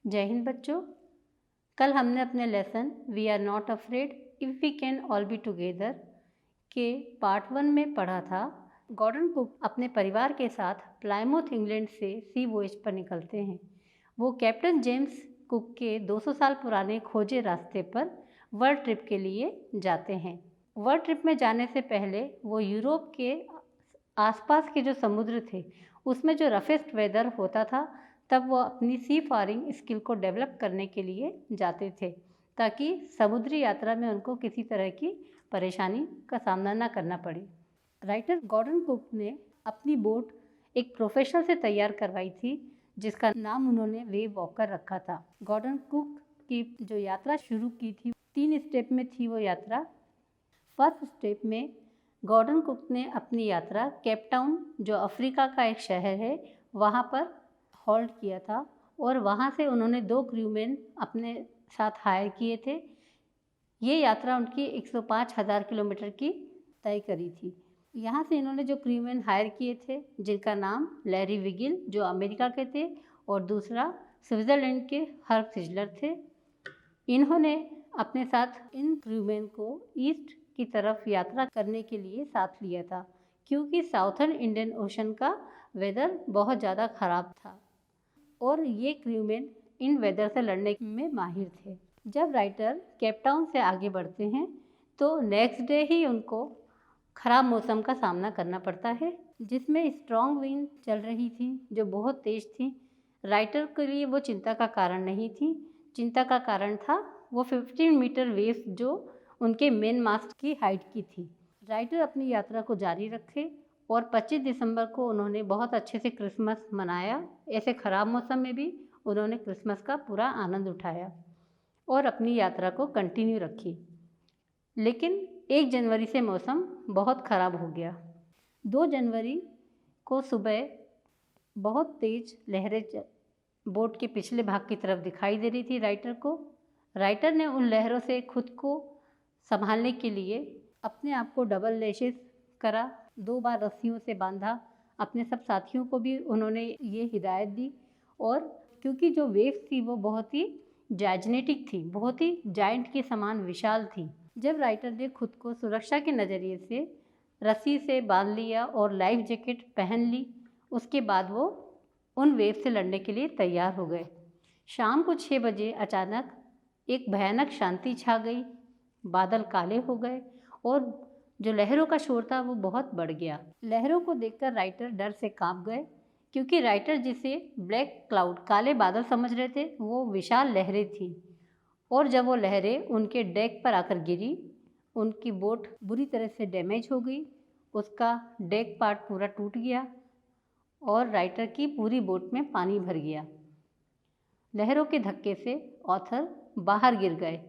जय हिंद बच्चों। कल हमने अपने lesson we are not afraid if we can all be together के पार्ट 1 में पढ़ा था। गॉर्डन कुक अपने परिवार के साथ प्लायमाउथ इंग्लैंड से सी वॉयज पर निकलते हैं। वो कैप्टन जेम्स कुक के 200 साल पुराने खोजे रास्ते पर वर्ल्ड ट्रिप के लिए जाते हैं। वर्ल्ड ट्रिप में जाने से पहले वो यूरोप के आसपास के जो समुद्र थे उसमें जो रफेस्ट वेदर होता था तब वो अपनी सी फारिंग स्किल को डेवलप करने के लिए जाते थे ताकि समुद्री यात्रा में उनको किसी तरह की परेशानी का सामना न करना पड़े। राइटर गॉर्डन कुक ने अपनी बोट एक प्रोफेशनल से तैयार करवाई थी जिसका नाम उन्होंने वेव वॉकर रखा था। गॉर्डन कुक की जो यात्रा शुरू की थी 3 स्टेप में थी वो यात्रा। फर्स्ट स्टेप में गॉर्डन कुक ने अपनी यात्रा केप टाउन जो अफ्रीका का एक शहर है वहाँ पर हॉल्ट किया था और वहाँ से उन्होंने 2 क्रूमैन अपने साथ हायर किए थे। ये यात्रा उनकी 105,000 किलोमीटर की तय करी थी। यहाँ से इन्होंने जो क्रूमैन हायर किए थे जिनका नाम लैरी विगिल जो अमेरिका के थे और दूसरा स्विट्ज़रलैंड के हर्ब सिजलर थे। इन्होंने अपने साथ इन क्रूमैन को ईस्ट की तरफ यात्रा करने के लिए साथ लिया था क्योंकि साउथर्न इंडियन ओशन का वेदर बहुत ज़्यादा ख़राब था और ये क्रूमैन इन वेदर से लड़ने में माहिर थे। जब राइटर केप टाउन से आगे बढ़ते हैं तो नेक्स्ट डे ही उनको ख़राब मौसम का सामना करना पड़ता है जिसमें स्ट्रॉन्ग विंड चल रही थी जो बहुत तेज़ थी। राइटर के लिए वो चिंता का कारण नहीं थी। चिंता का कारण था वो 15 मीटर वेव जो उनके मेन मास्ट की हाइट की थी। राइटर अपनी यात्रा को जारी रखे और 25 दिसंबर को उन्होंने बहुत अच्छे से क्रिसमस मनाया। ऐसे ख़राब मौसम में भी उन्होंने क्रिसमस का पूरा आनंद उठाया और अपनी यात्रा को कंटिन्यू रखी। लेकिन 1 जनवरी से मौसम बहुत ख़राब हो गया। 2 जनवरी को सुबह बहुत तेज़ लहरें बोट के पिछले भाग की तरफ दिखाई दे रही थी राइटर को। राइटर ने उन लहरों से खुद को संभालने के लिए अपने आप को डबल लेशेस करा, 2 बार रस्सियों से बांधा। अपने सब साथियों को भी उन्होंने ये हिदायत दी और क्योंकि जो वेव्स थी वो बहुत ही जाइजेनेटिक थी, बहुत ही जायंट के समान विशाल थी। जब राइटर ने खुद को सुरक्षा के नज़रिए से रस्सी से बांध लिया और लाइफ जैकेट पहन ली, उसके बाद वो उन वेव से लड़ने के लिए तैयार हो गए। शाम को 6 बजे अचानक एक भयानक शांति छा गई। बादल काले हो गए और जो लहरों का शोर था वो बहुत बढ़ गया। लहरों को देखकर राइटर डर से कांप गए क्योंकि राइटर जिसे ब्लैक क्लाउड काले बादल समझ रहे थे वो विशाल लहरें थी और जब वो लहरें उनके डेक पर आकर गिरी उनकी बोट बुरी तरह से डैमेज हो गई। उसका डेक पार्ट पूरा टूट गया और राइटर की पूरी बोट में पानी भर गया। लहरों के धक्के से ऑथर बाहर गिर गए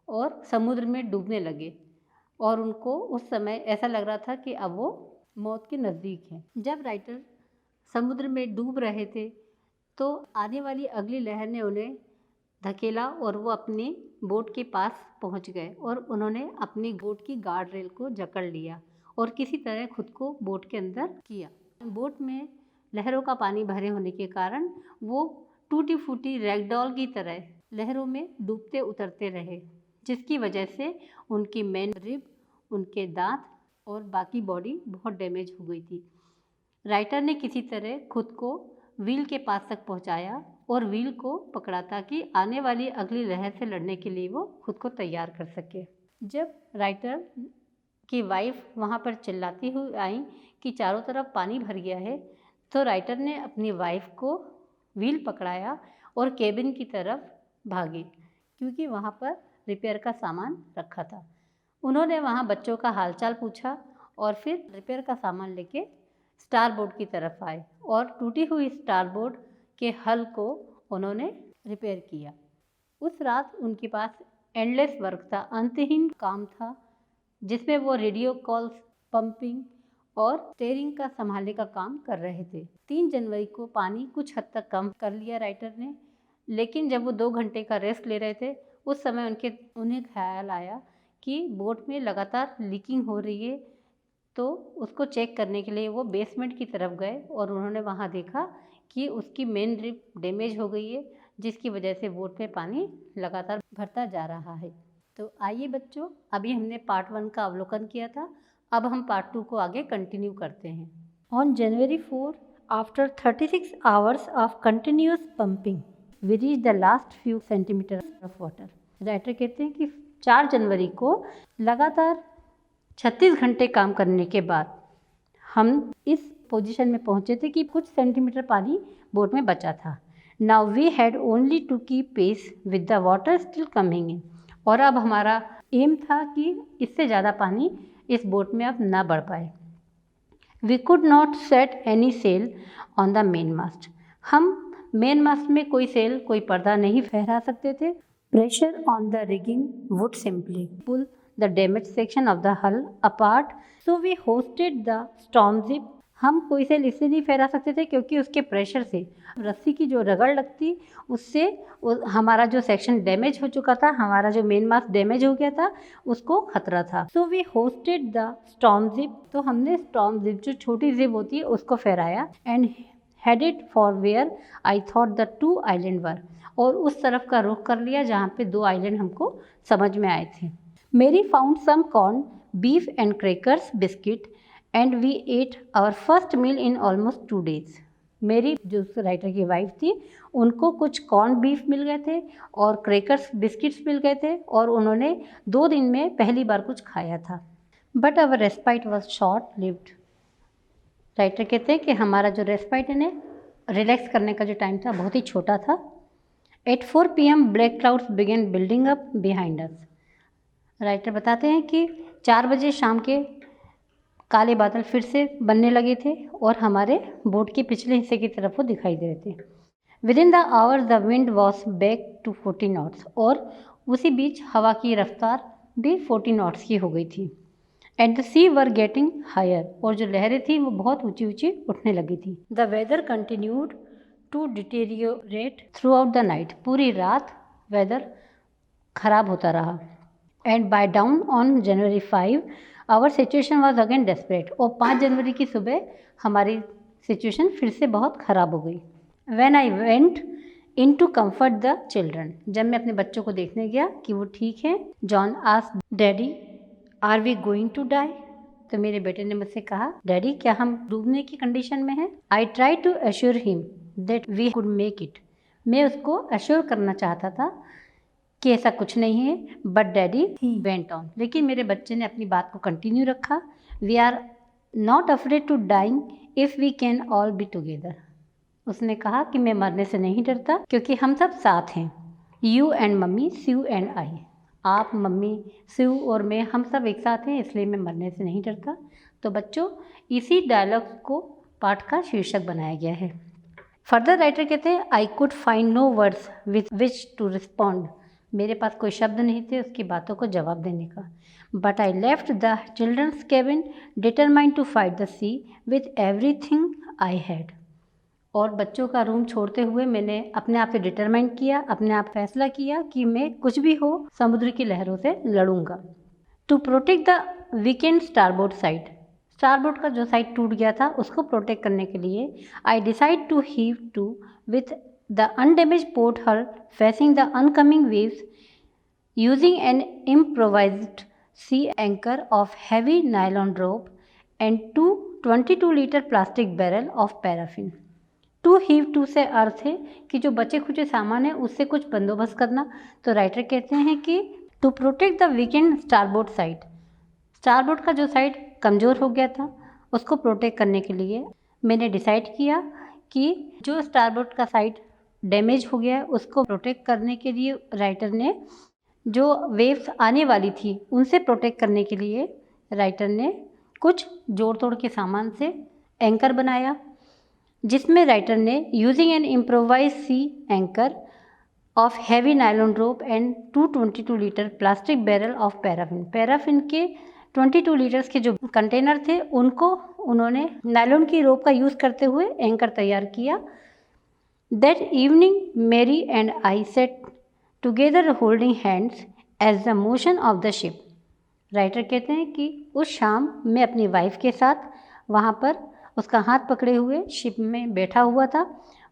और समुद्र में डूबने लगे और उनको उस समय ऐसा लग रहा था कि अब वो मौत के नज़दीक हैं। जब राइटर समुद्र में डूब रहे थे तो आने वाली अगली लहर ने उन्हें धकेला और वो अपनी बोट के पास पहुंच गए और उन्होंने अपनी बोट की गार्ड रेल को जकड़ लिया और किसी तरह खुद को बोट के अंदर किया। बोट में लहरों का पानी भरे होने के कारण वो टूटी फूटी रैगडॉल की तरह लहरों में डूबते उतरते रहे जिसकी वजह से उनकी मेन रिब, उनके दांत और बाकी बॉडी बहुत डैमेज हो गई थी। राइटर ने किसी तरह खुद को व्हील के पास तक पहुंचाया और व्हील को पकड़ा ताकि आने वाली अगली लहर से लड़ने के लिए वो खुद को तैयार कर सके। जब राइटर की वाइफ वहाँ पर चिल्लाती हुई आई कि चारों तरफ पानी भर गया है तो राइटर ने अपनी वाइफ को व्हील पकड़ाया और केबिन की तरफ भागे क्योंकि वहाँ पर रिपेयर का सामान रखा था। उन्होंने वहाँ बच्चों का हालचाल पूछा और फिर रिपेयर का सामान लेके स्टारबोर्ड की तरफ आए और टूटी हुई स्टारबोर्ड के हल को उन्होंने रिपेयर किया। उस रात उनके पास एंडलेस वर्क था, अंतहीन काम था जिसमें वो रेडियो कॉल्स, पंपिंग और स्टीयरिंग का संभालने का काम कर रहे थे। 3 जनवरी को पानी कुछ हद तक कम कर लिया राइटर ने, लेकिन जब वो 2 घंटे का रेस्ट ले रहे थे उस समय उन्हें ख्याल आया कि बोट में लगातार लीकिंग हो रही है। तो उसको चेक करने के लिए वो बेसमेंट की तरफ गए और उन्होंने वहाँ देखा कि उसकी मेन रिब डैमेज हो गई है जिसकी वजह से बोट में पानी लगातार भरता जा रहा है। तो आइए बच्चों, अभी हमने पार्ट 1 का अवलोकन किया था, अब हम पार्ट 2 को आगे कंटिन्यू करते हैं। On January 4, after 36 hours of continuous pumping, we reach the last few centimetre of water. Writer कहते हैं कि 4 जनवरी को लगातार 36 घंटे काम करने के बाद हम इस पोजीशन में पहुंचे थे कि कुछ सेंटीमीटर पानी बोट में बचा था। Now we had only to keep pace with the water still coming in. और अब हमारा एम था कि इससे ज़्यादा पानी इस बोट में अब ना बढ़ पाए। We could not set any sail on the main mast. हम मेन मास्ट में कोई सेल, कोई पर्दा नहीं फहरा सकते थे। Pressure on the rigging would simply pull the damage section of the hull apart, so we hoisted the storm jib. हम कोई सेल इससे नहीं फहरा सकते थे क्योंकि उसके प्रेशर से रस्सी की जो रगड़ लगती उससे हमारा जो सेक्शन डैमेज हो चुका था, हमारा जो मेन मास्ट डैमेज हो गया था, उसको खतरा था। So we hoisted the storm jib. तो हमने स्टॉर्म जिप, जो छोटी जिप होती है, उसको फहराया and headed for where I thought the 2 island were. और उस तरफ का रुख कर लिया जहाँ पे 2 आइलैंड हमको समझ में आए थे। Mary found some corn, beef and crackers, biscuit and we ate our first meal in almost 2 days। मेरी जो राइटर की वाइफ थी, उनको कुछ कॉर्न बीफ मिल गए थे और क्रैकर्स, बिस्किट्स मिल गए थे और उन्होंने 2 दिन में पहली बार कुछ खाया था। But our respite was short lived. Writer कहते हैं कि हमारा जो रेस्पाइट यानी रिलैक्स करने का जो टाइम था बहुत ही छोटा था। At 4 PM black clouds began building up behind us. Writer बताते हैं कि 4 बजे शाम के काले बादल फिर से बनने लगे थे और हमारे बोट के पिछले हिस्से की तरफ वो दिखाई दे रहे थे। Within the hour the wind was back to 40 knots। और उसी बीच हवा की रफ्तार भी 40 knots की हो गई थी। And the sea were getting higher. और जो लहरें थी वो बहुत ऊंची ऊंची उठने लगी थी। The weather continued to deteriorate throughout the night. पूरी रात वेदर खराब होता रहा। And by dawn on January 5 our situation was again desperate. और 5 जनवरी की सुबह हमारी सिचुएशन फिर से बहुत ख़राब हो गई। When I went in to comfort the children. जब मैं अपने बच्चों को देखने गया कि वो ठीक है, John asked daddy are we going to die. तो मेरे बेटे ने मुझसे कहा, डैडी क्या हम डूबने की कंडीशन में हैं? I try to assure him that we could make it. मैं उसको एश्योर करना चाहता था कि ऐसा कुछ नहीं है, but daddy he went on. लेकिन मेरे बच्चे ने अपनी बात को कंटिन्यू रखा। We are not afraid to dying if we can all be together. उसने कहा कि मैं मरने से नहीं डरता क्योंकि हम सब साथ हैं। You and mummy, Sue and I. आप, मम्मी, स्यू और मैं, हम सब एक साथ हैं, इसलिए मैं मरने से नहीं डरता। तो बच्चों, इसी डायलॉग को पाठ का शीर्षक बनाया गया है। फर्दर राइटर कहते हैं, I could find no words with which to respond. मेरे पास कोई शब्द नहीं थे उसकी बातों को जवाब देने का। But I left the children's cabin determined to fight the sea with everything I had. और बच्चों का रूम छोड़ते हुए मैंने अपने आप से डिटरमाइन किया, अपने आप फैसला किया कि मैं कुछ भी हो समुद्र की लहरों से लड़ूंगा। To protect the weakened starboard side. Starboard का जो साइड टूट गया था उसको प्रोटेक्ट करने के लिए I decide to heave to with the undamaged port hull facing the oncoming waves using an improvised sea anchor of heavy nylon rope and 2 22-liter plastic barrel of paraffin। To heave to से अर्थ है कि जो बचे खुचे सामान है उससे कुछ बंदोबस्त करना। तो राइटर कहते हैं कि to protect the weakened starboard side. Starboard का जो साइड कमज़ोर हो गया था उसको प्रोटेक्ट करने के लिए मैंने डिसाइड किया कि जो स्टारबोर्ड का साइड डैमेज हो गया है उसको प्रोटेक्ट करने के लिए राइटर ने जो वेव्स आने वाली थी उनसे प्रोटेक्ट करने के लिए राइटर ने कुछ जोड़ तोड़ के सामान से एंकर बनाया, जिसमें राइटर ने using an improvise sea anchor of heavy nylon rope and 222-liter plastic barrel of paraffin. Paraffin के 22 लीटर्स के जो कंटेनर थे उनको उन्होंने नायलॉन की रोप का यूज़ करते हुए एंकर तैयार किया। That evening Mary and I sat together holding hands as the motion of the ship. Writer कहते हैं कि उस शाम मैं अपनी वाइफ के साथ वहाँ पर उसका हाथ पकड़े हुए शिप में बैठा हुआ था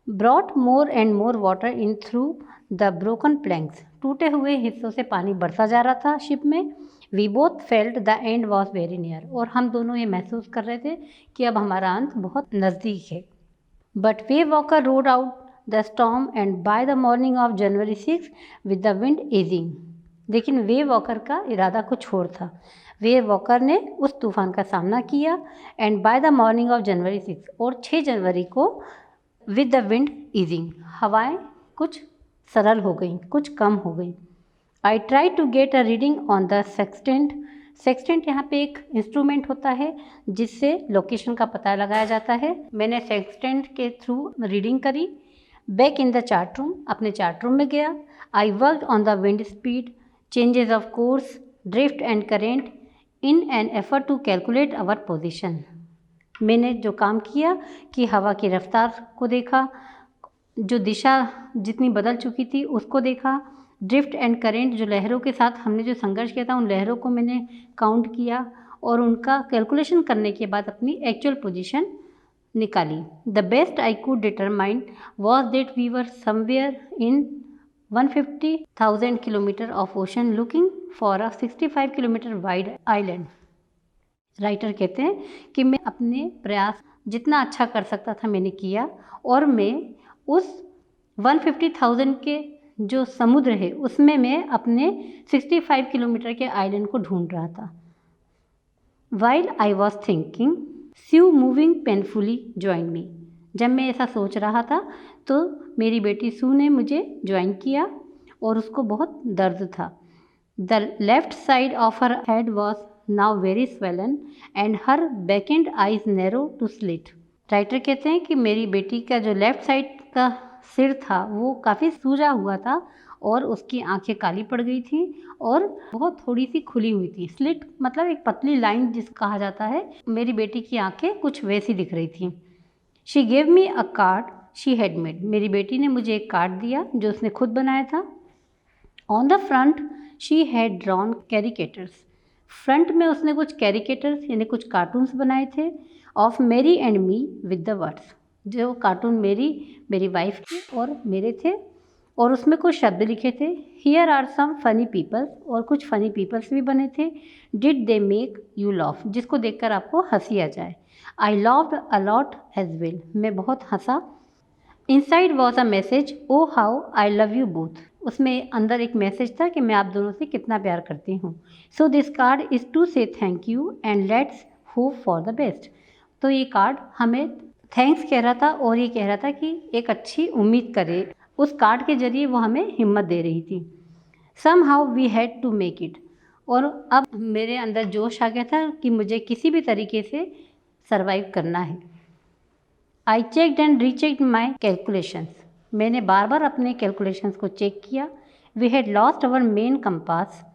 brought more and more water in through the broken planks. टूटे हुए हिस्सों से पानी बढ़ता जा रहा था शिप में। We both felt the end was very near. और हम दोनों ये महसूस कर रहे थे कि अब हमारा अंत बहुत नज़दीक है। But way walker road out the storm and by the morning of January 6 with the wind easing. लेकिन वे वॉकर का इरादा कुछ और था। वे वॉकर ने उस तूफान का सामना किया and by the morning of January 6 और 6 जनवरी को विद द विंड ईजिंग, हवाएं कुछ सरल हो गई, कुछ कम हो गई। I try to get a reading on the sextant. Sextant यहाँ पे एक इंस्ट्रूमेंट होता है जिससे लोकेशन का पता लगाया जाता है। मैंने सेक्सटेंट के थ्रू रीडिंग करी। Back in the chart room, अपने चार्ट रूम में गया। I worked on the wind speed, changes of course, drift and current in an effort to calculate our position. मैंने जो काम किया कि हवा की रफ्तार को देखा, जो दिशा जितनी बदल चुकी थी उसको देखा, ड्रिफ्ट एंड करेंट जो लहरों के साथ हमने जो संघर्ष किया था उन लहरों को मैंने काउंट किया और उनका कैलकुलेशन करने के बाद अपनी एक्चुअल पोजीशन निकाली। The best I could determine was that we were somewhere in 150,000 kilometre of ocean looking for a 65 kilometre wide island. Writer कहते हैं कि मैं अपने प्रयास जितना अच्छा कर सकता था मैंने किया और मैं उस 150,000 के जो समुद्र है उसमें मैं अपने 65 किलोमीटर के आइलैंड को ढूंढ रहा था। While I was thinking Sue moving painfully join me. जब मैं ऐसा सोच रहा था तो मेरी बेटी सू ने मुझे ज्वाइन किया और उसको बहुत दर्द था। The left side of her head was now very swollen and her blackened eyes narrow to slit. Writer कहते हैं कि मेरी बेटी का जो लेफ्ट साइड का सिर था वो काफ़ी सूजा हुआ था और उसकी आंखें काली पड़ गई थी और बहुत थोड़ी सी खुली हुई थी। स्लिट मतलब एक पतली लाइन जिस कहा जाता है। मेरी बेटी की आंखें कुछ वैसी दिख रही थी। She gave me a card she had made. मेरी बेटी ने मुझे एक कार्ड दिया जो उसने खुद बनाया था। On the front she had drawn caricatures. Front में उसने कुछ कैरिकेटर्स यानी कुछ कार्टून्स बनाए थे ऑफ मेरी and me with the words. जो कार्टून मेरी वाइफ के और मेरे थे और उसमें कुछ शब्द लिखे थे। Here are some funny peoples, और कुछ फनी पीपल्स भी बने थे। Did they make you laugh, जिसको देखकर आपको हंसी आ जाए। I laughed a lot as well, मैं बहुत हंसा। Inside was a message oh how I love you both. उसमें अंदर एक मैसेज था कि मैं आप दोनों से कितना प्यार करती हूँ। So this card is to say thank you and let's hope for the best. तो ये कार्ड हमें थैंक्स कह रहा था और ये कह रहा था कि एक अच्छी उम्मीद करे। उस कार्ड के जरिए वो हमें हिम्मत दे रही थी। Somehow we had to make it, और अब मेरे अंदर जोश आ गया था कि मुझे किसी भी तरीके से सर्वाइव करना है। I checked and rechecked my calculations, मैंने बार बार अपने कैलकुलेशंस को चेक किया। We had lost our main compass,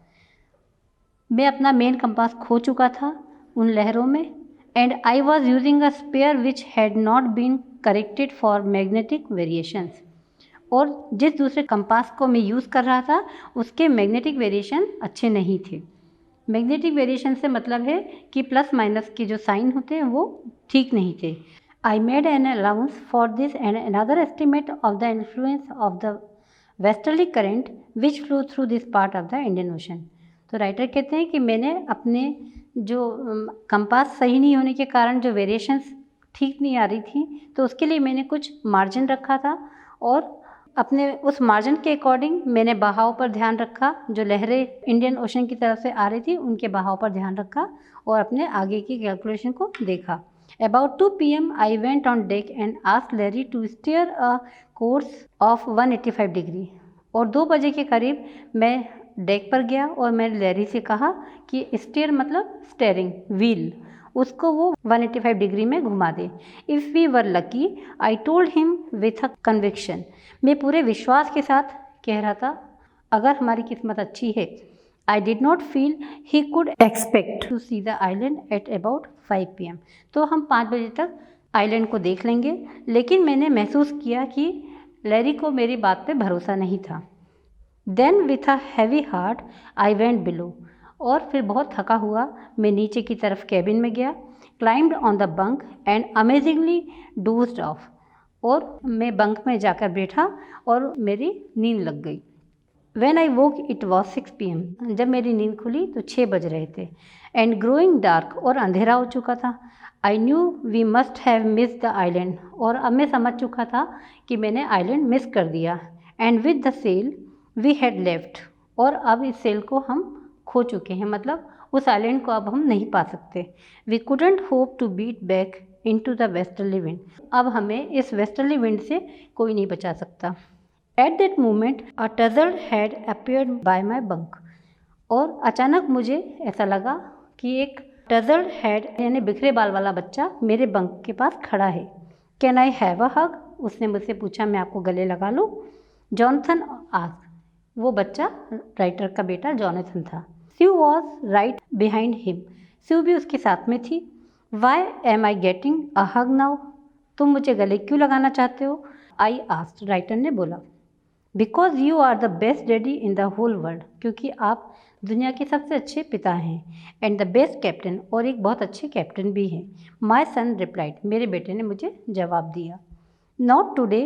मैं अपना मेन कंपास खो चुका था उन लहरों में। And I was using a spare which had not been corrected for magnetic variations, और जिस दूसरे कंपास को मैं यूज़ कर रहा था उसके मैग्नेटिक वेरिएशन अच्छे नहीं थे। मैग्नेटिक वेरिएशन से मतलब है कि प्लस माइनस के जो साइन होते हैं वो ठीक नहीं थे। I made an allowance for this and another estimate of the influence of the westerly current which flew through this part of the Indian Ocean। तो राइटर कहते हैं कि मैंने अपने जो कंपास सही नहीं होने के कारण जो वेरिएशंस ठीक नहीं आ रही थी तो उसके लिए मैंने कुछ मार्जिन रखा था और अपने उस मार्जिन के अकॉर्डिंग मैंने बहाव पर ध्यान रखा। जो लहरें इंडियन ओशन की तरफ से आ रही थी उनके बहाव पर ध्यान रखा और अपने आगे की कैलकुलेशन को देखा। About 2 p.m. I went on deck and asked Larry to steer a course of 185 degree. और 2 बजे के करीब मैं डेक पर गया और मैंने लैरी से कहा कि स्टीयर मतलब स्टेयरिंग व्हील, उसको वो 185 डिग्री में घुमा दे। If we were lucky, I told him with a conviction, मैं पूरे विश्वास के साथ कह रहा था अगर हमारी किस्मत अच्छी है। I did not feel he could expect to see the island at about 5 p.m. तो हम 5 बजे तक आइलैंड को देख लेंगे, लेकिन मैंने महसूस किया कि लैरी को मेरी बात पे भरोसा नहीं था। Then with a heavy heart I went below, और फिर बहुत थका हुआ मैं नीचे की तरफ कैबिन में गया। Climbed on the bunk and amazingly dozed off, और मैं बंक में जाकर बैठा और मेरी नींद लग गई। When I woke it was 6 PM। जब मेरी नींद खुली तो 6 बज रहे थे। एंड ग्रोइंग डार्क, और अंधेरा हो चुका था। I knew we must have miss the island, और अब मैं समझ चुका था कि मैंने आइलैंड मिस कर दिया। And with the sail we had left, और अब इस सेल को हम खो चुके हैं, मतलब उस आइलैंड को अब हम नहीं पा सकते। We couldn't hope to beat back into the westerly wind. अब हमें इस वेस्टर्ली विंड से कोई नहीं बचा सकता। At that moment a tussle had appeared by my bunk, और अचानक मुझे ऐसा लगा कि एक टजल हैड यानी बिखरे बाल वाला बच्चा मेरे बंक के पास खड़ा है। कैन आई हैव अ हग, उसने मुझसे पूछा, मैं आपको गले लगा लूँ? जॉनथन आस्क्ड, वो बच्चा राइटर का बेटा जॉनथन था। Sue was right behind him, Sue भी उसके साथ में थी। Why am I getting a hug now, तुम मुझे गले क्यों लगाना चाहते हो? आई आस्क्ड, राइटर ने बोला। Because you are the best daddy in the whole world, क्योंकि आप दुनिया के सबसे अच्छे पिता हैं। एंड द बेस्ट कैप्टन, और एक बहुत अच्छे कैप्टन भी हैं। माई सन रिप्लाइड, मेरे बेटे ने मुझे जवाब दिया। Not today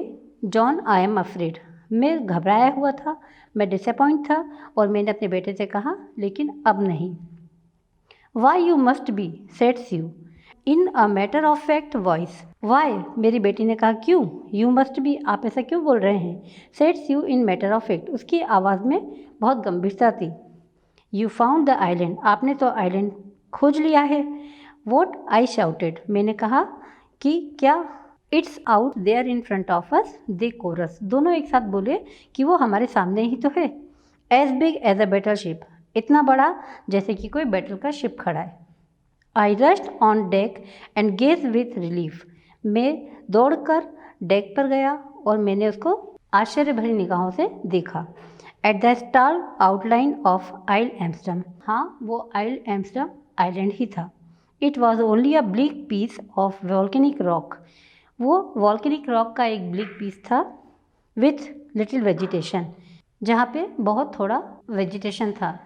John, I am afraid, मैं घबराया हुआ था, मैं डिसअपॉइंट था, और मैंने अपने बेटे से कहा, लेकिन अब नहीं। Why you must be, said Sue in a matter of fact voice. Why, मेरी बेटी ने कहा, क्यों? यू मस्ट बी, आप ऐसा क्यों बोल रहे हैं? Sets you in matter of fact, उसकी आवाज़ में बहुत गंभीरता थी। यू फाउंड द आइलैंड, आपने तो आइलैंड खोज लिया है। वॉट, आई शाउटेड, मैंने कहा कि क्या? It's out there in front of us, they chorus, दोनों एक साथ बोले कि वो हमारे सामने ही तो है। As big as a battleship, इतना बड़ा जैसे कि कोई बैटल का शिप खड़ा है। I rushed on deck and gaze with relief, मैं दौड़कर डेक पर गया और मैंने उसको आश्चर्य भरी निगाहों से देखा। At the stark outline of Ile Amsterdam, हाँ, वो आइल एम्स्टर्डम आइलैंड ही था। It was only a bleak piece of volcanic rock, वो वॉल्केनिक रॉक का एक ब्लिक पीस था विथ लिटिल वेजिटेशन, जहाँ पे बहुत थोड़ा वेजिटेशन था।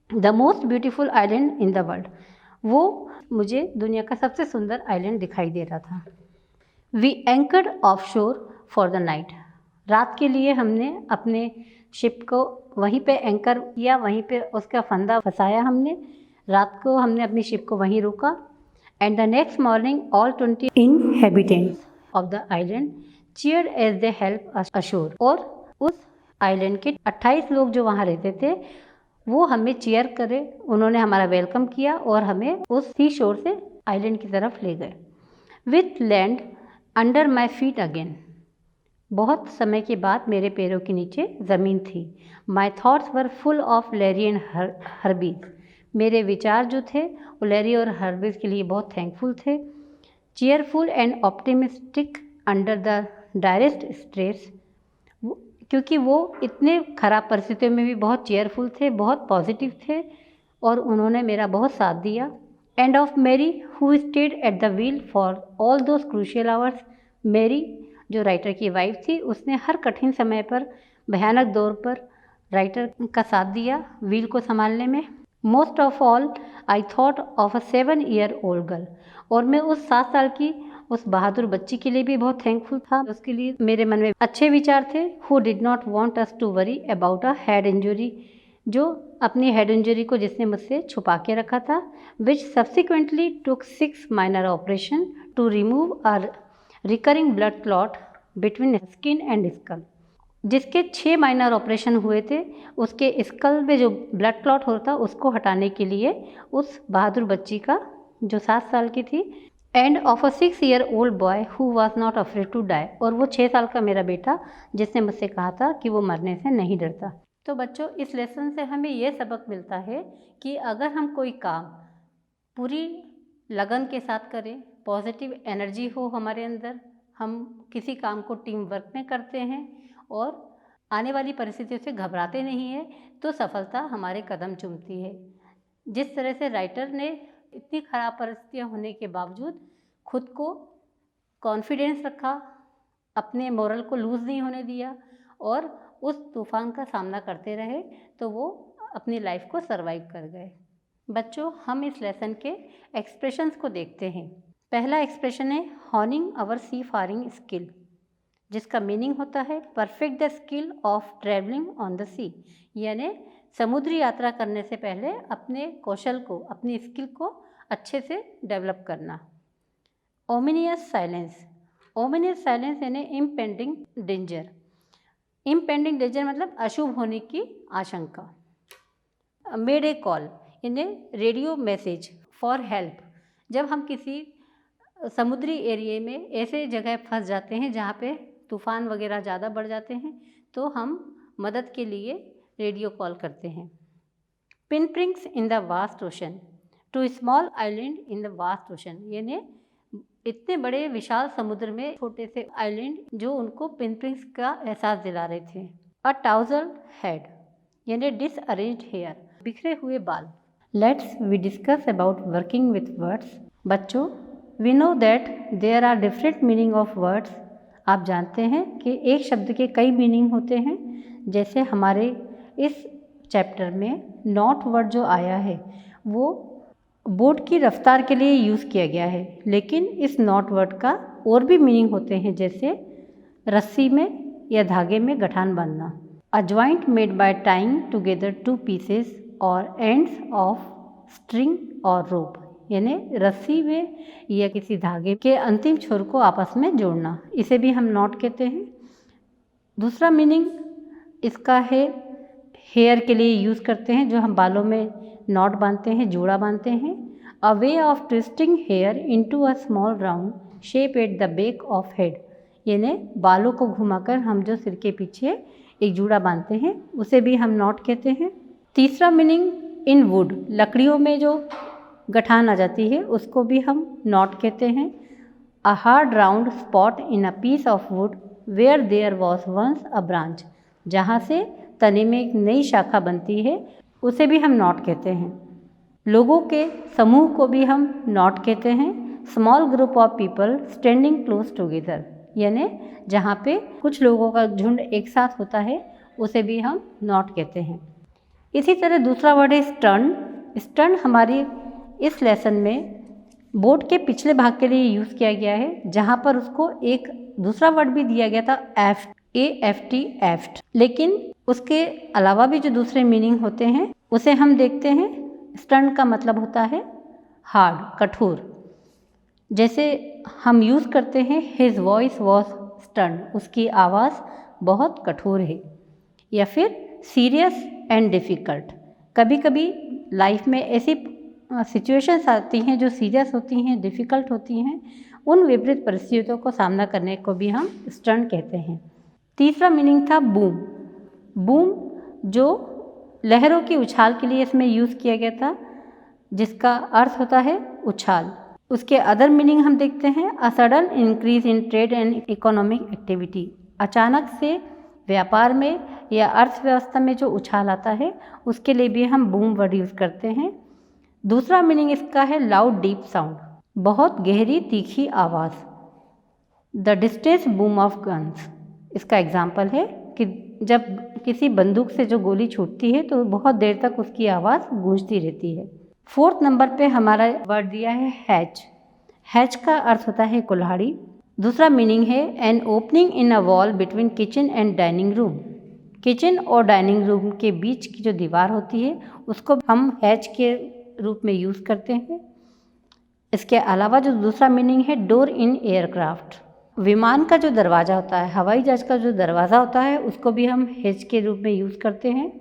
The most beautiful island in the world, वो मुझे दुनिया का सबसे सुंदर आइलैंड दिखाई दे रहा था। वी एंकर्ड ऑफ शोर फॉर द नाइट, रात के लिए हमने अपने शिप को वहीं पे एंकर किया, वहीं पे उसका फंदा फंसाया हमने। रात को हमने अपनी शिप को वहीं रोका। And the next morning all 20 inhabitants of the island cheered as they help us ashore, और उस आइलैंड के 28 लोग जो वहाँ रहते थे वो हमें चीयर करे, उन्होंने हमारा वेलकम किया और हमें उस सी शोर से आइलैंड की तरफ ले गए। With land under my feet again, बहुत समय के बाद मेरे पैरों के नीचे ज़मीन थी। My thoughts were full of Larry and Herbies, मेरे विचार जो थे वो लैरी और हर्बीज के लिए बहुत थैंकफुल थे। Cheerful and optimistic under the direst stress, क्योंकि वो इतने ख़राब परिस्थितियों में भी बहुत चेयरफुल थे, बहुत पॉजिटिव थे, और उन्होंने मेरा बहुत साथ दिया। And of Mary who stayed at the wheel for all those crucial hours, Mary जो राइटर की वाइफ थी, उसने हर कठिन समय पर, भयानक दौर पर राइटर का साथ दिया व्हील को संभालने में। Most of all I thought of a 7-year-old girl, और मैं उस 7 साल की उस बहादुर बच्ची के लिए भी बहुत थैंकफुल था, उसके लिए मेरे मन में अच्छे विचार थे। Who did not want us to worry about a head injury, जो अपनी हेड इंजरी को जिसने मुझसे छुपा के रखा था। Which subsequently took 6 minor operation to remove a recurring blood clot between skin and skull, जिसके 6 माइनर ऑपरेशन हुए थे, उसके स्कल में जो ब्लड क्लॉट होता उसको हटाने के लिए उस बहादुर बच्ची का, जो 7 साल की थी। And of a 6-year-old boy who was not afraid to die, और वो 6 साल का मेरा बेटा जिसने मुझसे कहा था कि वो मरने से नहीं डरता। तो बच्चों, इस लेसन से हमें ये सबक मिलता है कि अगर हम कोई काम पूरी लगन के साथ करें, पॉजिटिव एनर्जी हो हमारे अंदर, हम किसी काम को टीम वर्क में करते हैं और आने वाली परिस्थितियों से घबराते नहीं हैं, तो सफलता हमारे कदम चूमती है। जिस तरह से राइटर ने इतनी ख़राब परिस्थितियाँ होने के बावजूद खुद को कॉन्फिडेंस रखा, अपने मोरल को लूज़ नहीं होने दिया और उस तूफ़ान का सामना करते रहे, तो वो अपनी लाइफ को सर्वाइव कर गए। बच्चों, हम इस लेसन के एक्सप्रेशंस को देखते हैं। पहला एक्सप्रेशन है honing our seafaring skill, जिसका मीनिंग होता है perfect the skill of travelling on the sea, यानी समुद्री यात्रा करने से पहले अपने कौशल को, अपनी स्किल को अच्छे से डेवलप करना। ओमिनियस साइलेंस, ओमिनियस साइलेंस यानी इम्पेंडिंग डेंजर, इम्पेंडिंग डेंजर मतलब अशुभ होने की आशंका। मेड ए कॉल यानी रेडियो मैसेज फॉर हेल्प, जब हम किसी समुद्री एरिया में ऐसे जगह फंस जाते हैं जहाँ पे तूफ़ान वगैरह ज़्यादा बढ़ जाते हैं तो हम मदद के लिए रेडियो कॉल करते हैं। Pin pricks in the vast ocean, two small island in the vast ocean, यानी इतने बड़े विशाल समुद्र में छोटे से आइलैंड जो उनको पिन प्रिंक्स का एहसास दिला रहे थे। अ टाउजल हेड यानी डिसअरेंज्ड हेयर, बिखरे हुए बाल। Let's we discuss about working with words. बच्चों, we know that there are different meaning of words. आप जानते हैं कि एक शब्द के कई मीनिंग होते हैं। जैसे हमारे इस चैप्टर में नॉट वर्ड जो आया है वो बोट की रफ्तार के लिए यूज़ किया गया है, लेकिन इस नॉट वर्ड का और भी मीनिंग होते हैं, जैसे रस्सी में या धागे में गठान बांधना। A joint made by tying together two pieces और एंड्स ऑफ स्ट्रिंग और रोप, यानी रस्सी में या किसी धागे के अंतिम छोर को आपस में जोड़ना, इसे भी हम नॉट कहते हैं। दूसरा मीनिंग इसका है हेयर के लिए यूज़ करते हैं, जो हम बालों में नॉट बांधते हैं, जूड़ा बांधते हैं। A way of twisting hair into a small round shape at the back of head, यानी बालों को घुमाकर हम जो सिर के पीछे एक जूड़ा बांधते हैं उसे भी हम नॉट कहते हैं। तीसरा मीनिंग इन वुड, लकड़ियों में जो गठान आ जाती है उसको भी हम नॉट कहते हैं। A hard round spot in a piece of wood where there was once a branch, जहाँ से तने में एक नई शाखा बनती है उसे भी हम नॉट कहते हैं। लोगों के समूह को भी हम नॉट कहते हैं। Small group of people standing close together, यानी जहाँ पे कुछ लोगों का झुंड एक साथ होता है उसे भी हम नॉट कहते हैं। इसी तरह दूसरा वर्ड है स्टर्न। स्टर्न हमारी इस लेसन में बोट के पिछले भाग के लिए यूज़ किया गया है, जहाँ पर उसको एक दूसरा वर्ड भी दिया गया था एफ्ट, AFT एफ्ट, लेकिन उसके अलावा भी जो दूसरे मीनिंग होते हैं उसे हम देखते हैं। स्टर्न का मतलब होता है हार्ड, कठोर। जैसे हम यूज़ करते हैं हिज वॉइस वॉज स्टर्न, उसकी आवाज़ बहुत कठोर है। या फिर सीरियस एंड डिफ़िकल्ट, कभी कभी लाइफ में ऐसी सिचुएशंस आती हैं जो सीरियस होती हैं, डिफ़िकल्ट होती हैं, उन विपरीत परिस्थितियों को सामना करने को भी हम स्टर्न कहते हैं। तीसरा मीनिंग था बूम। बूम जो लहरों की उछाल के लिए इसमें यूज़ किया गया था, जिसका अर्थ होता है उछाल। उसके अदर मीनिंग हम देखते हैं। A sudden increase in trade and economic activity, अचानक से व्यापार में या अर्थव्यवस्था में जो उछाल आता है उसके लिए भी हम बूम वर्ड यूज़ करते हैं। दूसरा मीनिंग इसका है लाउड डीप साउंड, बहुत गहरी तीखी आवाज़। The distance boom of guns, इसका एग्जाम्पल है कि जब किसी बंदूक से जो गोली छूटती है तो बहुत देर तक उसकी आवाज़ गूंजती रहती है। फोर्थ नंबर पे हमारा वर्ड दिया है हैच। हैच का अर्थ होता है कुल्हाड़ी। दूसरा मीनिंग है an opening in a wall between kitchen and dining room, kitchen और डाइनिंग रूम के बीच की जो दीवार होती है उसको हम हैच के रूप में यूज़ करते हैं। इसके अलावा जो दूसरा मीनिंग है डोर इन एयरक्राफ्ट, विमान का जो दरवाज़ा होता है, हवाई जहाज का जो दरवाज़ा होता है उसको भी हम हैच के रूप में यूज़ करते हैं।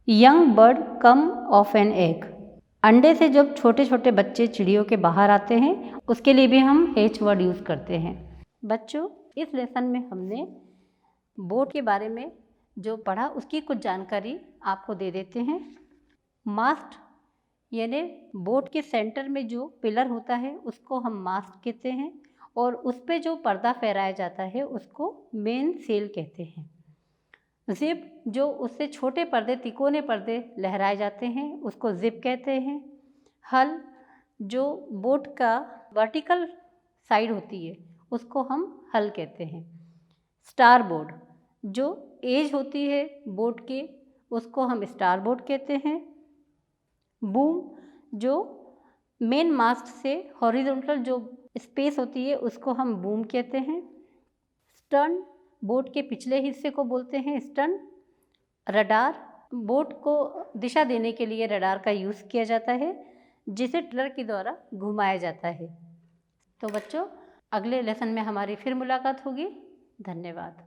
Young bird come of an egg, अंडे से जब छोटे छोटे बच्चे चिड़ियों के बाहर आते हैं उसके लिए भी हम हैच वर्ड यूज़ करते हैं। बच्चों, इस लेसन में हमने बोट के बारे में जो पढ़ा उसकी कुछ जानकारी आपको दे देते हैं। मास्ट यानी बोट के सेंटर में जो पिलर होता है उसको हम मास्ट कहते हैं, और उस पे जो पर्दा फहराया जाता है उसको मेन सेल कहते हैं। जिप, जो उससे छोटे पर्दे, तिकोने पर्दे लहराए जाते हैं उसको जिप कहते हैं। हल, जो बोट का वर्टिकल साइड होती है उसको हम हल कहते हैं। स्टार बोर्ड, जो एज होती है बोट के उसको हम स्टार बोर्ड कहते हैं। बूम, जो मेन मास्ट से हॉरिजॉन्टल जो स्पेस होती है उसको हम बूम कहते हैं। स्टर्न बोट के पिछले हिस्से को बोलते हैं स्टर्न। रडार, बोट को दिशा देने के लिए रडार का यूज़ किया जाता है जिसे टिलर के द्वारा घुमाया जाता है। तो बच्चों, अगले लेसन में हमारी फिर मुलाकात होगी। धन्यवाद।